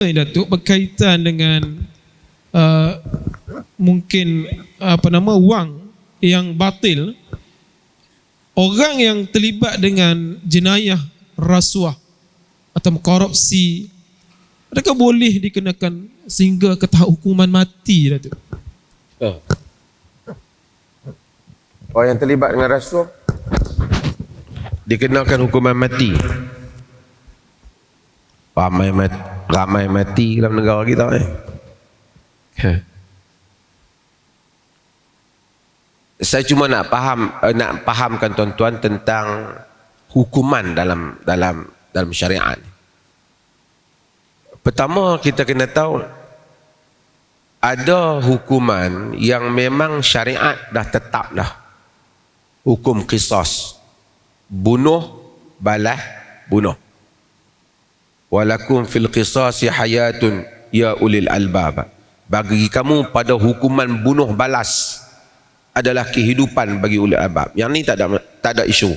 Datuk, berkaitan dengan mungkin wang yang batil, orang yang terlibat dengan jenayah rasuah atau korupsi, mereka boleh dikenakan sehingga ke tahap hukuman mati, Datuk. Orang yang terlibat dengan rasuah dikenakan hukuman mati. Ramai mati dalam negara kita Saya cuma nak pahamkan tuan-tuan tentang hukuman dalam syariat. Pertama, kita kena tahu ada hukuman yang memang syariat dah tetap dah. Hukum qisas, bunuh balas bunuh. Walakum fil qisasi hayatun ya ulil albab. Bagi kamu pada hukuman bunuh balas adalah kehidupan bagi ulil albab. Yang ni tak ada isu.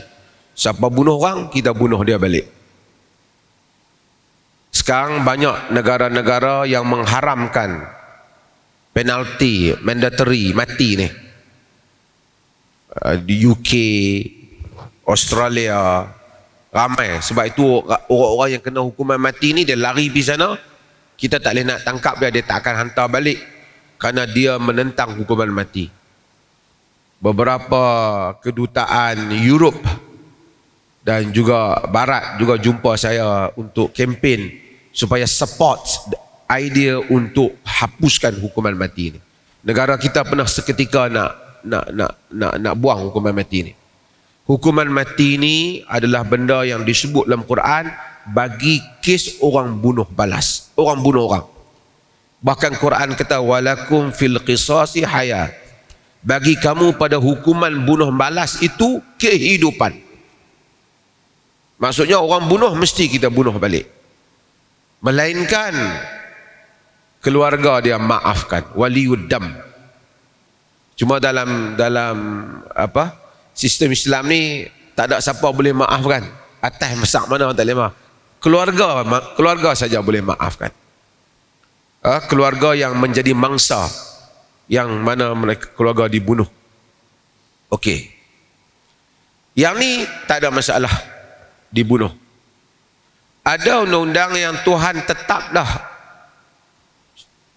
Siapa bunuh orang, kita bunuh dia balik. Sekarang banyak negara-negara yang mengharamkan penalti mandatory mati ni. Di UK, Australia, ramai. Sebab itu orang-orang yang kena hukuman mati ni dia lari pergi sana, kita tak boleh nak tangkap dia, dia tak akan hantar balik kerana dia menentang hukuman mati. Beberapa kedutaan Europe dan juga Barat juga jumpa saya untuk kempen supaya support idea untuk hapuskan hukuman mati ni. Negara kita pernah seketika nak buang hukuman mati ni. Hukuman mati ni adalah benda yang disebut dalam Quran bagi kes orang bunuh balas, orang bunuh orang. Bahkan Quran kata walakum fil qisasi hayat. Bagi kamu pada hukuman bunuh balas itu kehidupan. Maksudnya orang bunuh mesti kita bunuh balik. Melainkan keluarga dia maafkan, waliyud dam. Cuma dalam sistem Islam ni tak ada siapa boleh maafkan. Atas masak mana tak boleh maaf. Keluarga saja boleh maafkan. Keluarga yang menjadi mangsa, yang mana mereka keluarga dibunuh. Okey. Yang ni tak ada masalah dibunuh. Ada undang-undang yang Tuhan tetap dah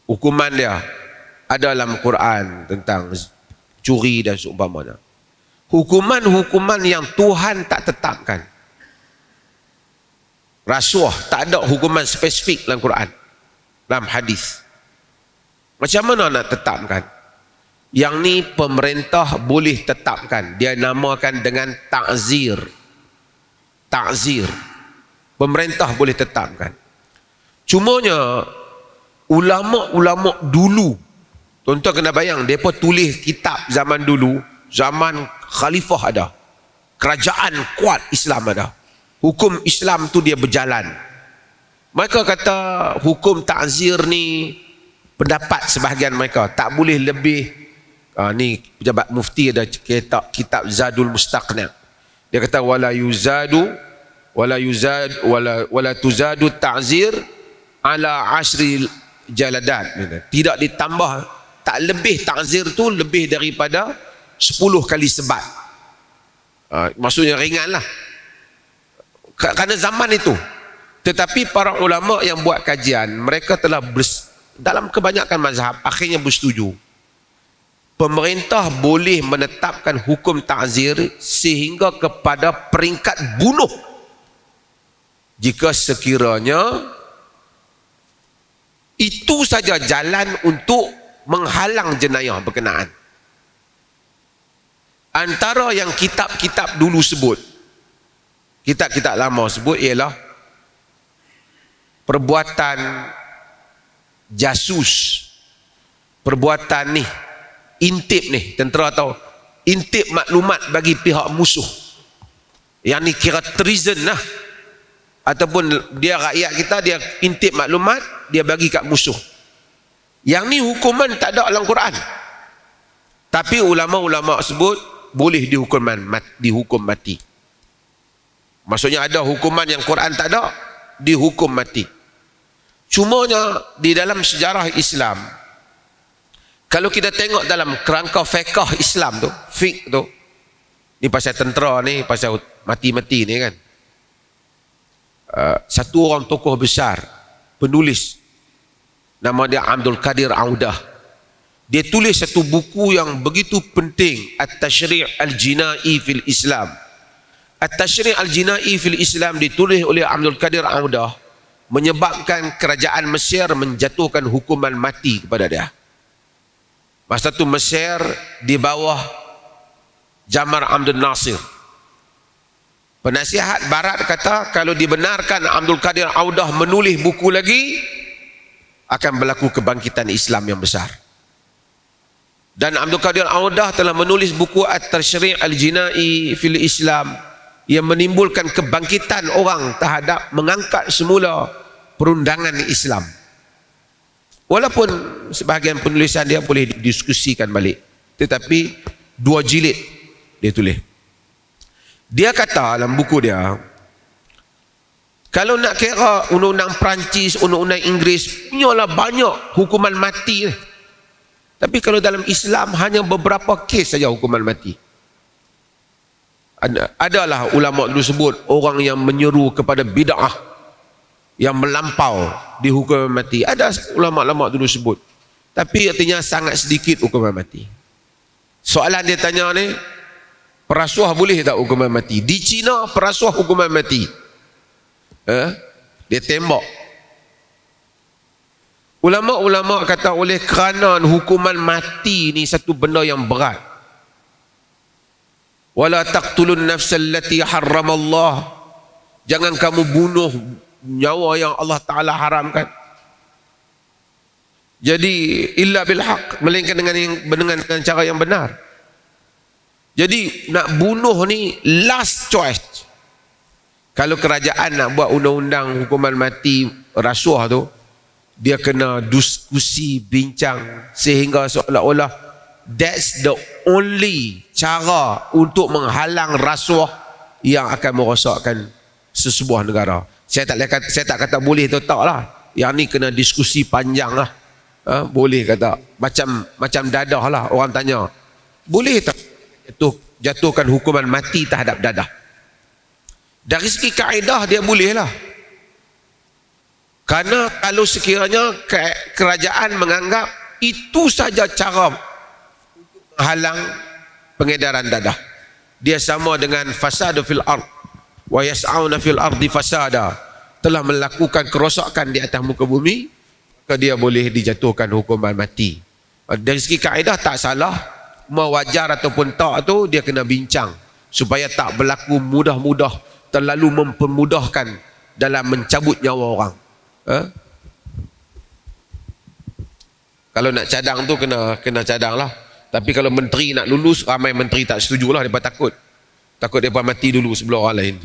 hukuman dia. Ada dalam Quran tentang curi dan seumpamanya. Hukuman-hukuman yang Tuhan tak tetapkan. Rasuah, tak ada hukuman spesifik dalam Quran, dalam hadis. Macam mana nak tetapkan? Yang ni pemerintah boleh tetapkan. Dia namakan dengan ta'zir. Ta'zir. Pemerintah boleh tetapkan. Cumanya ulama-ulama dulu, tuan-tuan kena bayang, mereka tulis kitab zaman dulu, zaman khalifah ada, kerajaan kuat Islam ada, hukum Islam tu dia berjalan. Mereka kata hukum ta'zir ni, pendapat sebahagian mereka tak boleh lebih. Ni pejabat mufti ada kitab Zadul Mustaqna. Dia kata wala tuzadu ta'zir ala asri jaladat. Tidak ditambah, tak lebih ta'zir tu lebih daripada 10 kali sebat. Maksudnya ringan lah kerana zaman itu. Tetapi para ulama yang buat kajian, mereka telah dalam kebanyakan mazhab akhirnya bersetuju pemerintah boleh menetapkan hukum ta'zir sehingga kepada peringkat bunuh jika sekiranya itu saja jalan untuk menghalang jenayah berkenaan. Antara yang kitab-kitab dulu sebut, kitab-kitab lama sebut ialah perbuatan jasus, perbuatan ni, intip ni, tentera tahu, intip maklumat bagi pihak musuh. Yang ni kira treason lah. Ataupun dia rakyat kita, dia intip maklumat, dia bagi kat musuh. Yang ni hukuman tak ada dalam Quran. Tapi ulama-ulama sebut boleh dihukum mati. Maksudnya ada hukuman yang Quran tak ada, dihukum mati. Cumanya di dalam sejarah Islam, kalau kita tengok dalam kerangka fiqh Islam tu, fiqh tu, ni pasal tentera ni, pasal mati-mati ni kan. Satu orang tokoh besar, penulis, nama dia Abdul Qadir Audah. Dia tulis satu buku yang begitu penting, At-Tashri' Al-Jinai fil Islam. At-Tashri' Al-Jinai fil Islam ditulis oleh Abdul Qadir Audah, menyebabkan kerajaan Mesir menjatuhkan hukuman mati kepada dia. Masa tu Mesir di bawah Jamal Abdel Nasir. Penasihat barat kata kalau dibenarkan Abdul Qadir Audah menulis buku lagi, akan berlaku kebangkitan Islam yang besar. Dan Abdul Qadir Audah telah menulis buku At-Tashri' Al-Jinai fil Islam yang menimbulkan kebangkitan orang terhadap mengangkat semula perundangan Islam. Walaupun sebahagian penulisan dia boleh didiskusikan balik, tetapi 2 jilid dia tulis. Dia kata dalam buku dia, kalau nak kira undang-undang Perancis, undang-undang Inggeris, punyalah banyak hukuman mati. Tapi kalau dalam Islam hanya beberapa kes saja hukuman mati. Adalah ulama dulu sebut orang yang menyeru kepada bid'ah yang melampau dihukum mati. Ada ulama-ulama dulu sebut. Tapi artinya sangat sedikit hukuman mati. Soalan dia tanya ni, perasuah boleh tak hukuman mati? Di China perasuah hukuman mati. Dia tembak. Ulama-ulama kata oleh kerana hukuman mati ni satu benda yang berat. Wala taqtulun nafsal lati harramallah. Jangan kamu bunuh nyawa yang Allah Ta'ala haramkan. Jadi illa bil haq, melainkan dengan cara yang benar. Jadi nak bunuh ni last choice. Kalau kerajaan nak buat undang-undang hukuman mati rasuah tu, dia kena diskusi, bincang, sehingga seolah-olah that's the only cara untuk menghalang rasuah yang akan merosakkan sesebuah negara. Saya tak kata boleh atau tak lah. Yang ni kena diskusi panjang lah. Boleh kata macam dadah lah. Orang tanya, boleh tak jatuhkan hukuman mati terhadap dadah? Dari segi kaedah dia boleh lah. Karena kalau sekiranya kerajaan menganggap itu saja cara untuk menghalang pengedaran dadah, dia sama dengan fasadu fil ard wa yas'auna fil ardi fasada, telah melakukan kerosakan di atas muka bumi, maka dia boleh dijatuhkan hukuman mati. Dari segi kaedah tak salah, mau wajar ataupun tak tu dia kena bincang supaya tak berlaku mudah-mudah, terlalu mempermudahkan dalam mencabut nyawa orang. Kalau nak cadang tu kena cadang lah. Tapi kalau menteri nak lulus, ramai menteri tak setuju lah. Mereka takut mereka mati dulu sebelum orang lain.